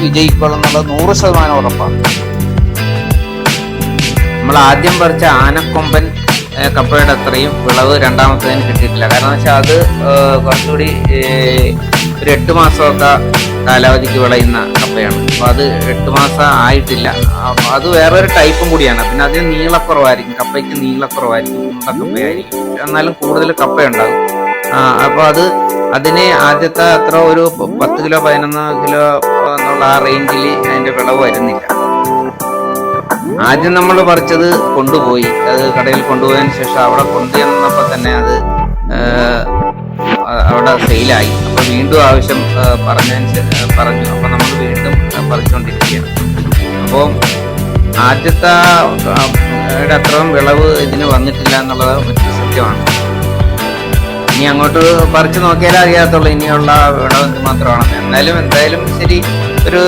വിജയിക്കുള്ളൂ എന്നുള്ളത് 100% ഉറപ്പാണ്. നമ്മൾ ആദ്യം പറിച്ച ആനക്കൊമ്പൻ കപ്പയുടെ അത്രയും വിളവ് രണ്ടാമത്തേതിന് കിട്ടിയിട്ടില്ല. കാരണം വെച്ചാൽ അത് കുറച്ചുകൂടി ഒരു 8 മാസമൊക്കെ കാലാവധിക്ക് വിളയുന്ന കപ്പയാണ്. അപ്പോൾ അത് 8 മാസം ആയിട്ടില്ല. അത് വേറൊരു ടൈപ്പും കൂടിയാണ്. പിന്നെ അതിന് നീളക്കുറവായിരിക്കും, കപ്പയ്ക്ക് നീളക്കുറവായിരിക്കും, കപ്പയായിരിക്കും, എന്നാലും കൂടുതൽ കപ്പയുണ്ടാകും. അപ്പോൾ അതിന് ആദ്യത്തെ അത്ര ഒരു 10 കിലോ 11 കിലോ എന്നുള്ള ആ റേഞ്ചിൽ അതിന്റെ വിളവ് വരുന്നില്ല. ആദ്യം നമ്മൾ പറിച്ചത് കൊണ്ടുപോയി, അത് കടയിൽ കൊണ്ടുപോയതിനു ശേഷം അവിടെ കൊണ്ടുവന്നപ്പോൾ തന്നെ അത് അവിടെ സെയിലായി. അപ്പോൾ വീണ്ടും ആവശ്യം പറഞ്ഞു. അപ്പോൾ നമ്മൾ വീണ്ടും പറിച്ചുകൊണ്ടിരിക്കുകയാണ്. അപ്പോൾ ആദ്യത്തെ അത്രയും വിളവ് ഇതിന് വന്നിട്ടില്ല എന്നുള്ളത് മറ്റൊരു സത്യമാണ്. ഇനി അങ്ങോട്ട് പറിച്ചു നോക്കിയാലേ അറിയാത്തുള്ളൂ ഇനിയുള്ള വിളവ് എന്ത് മാത്രമാണ്. എന്തായാലും ശരി, ഒരു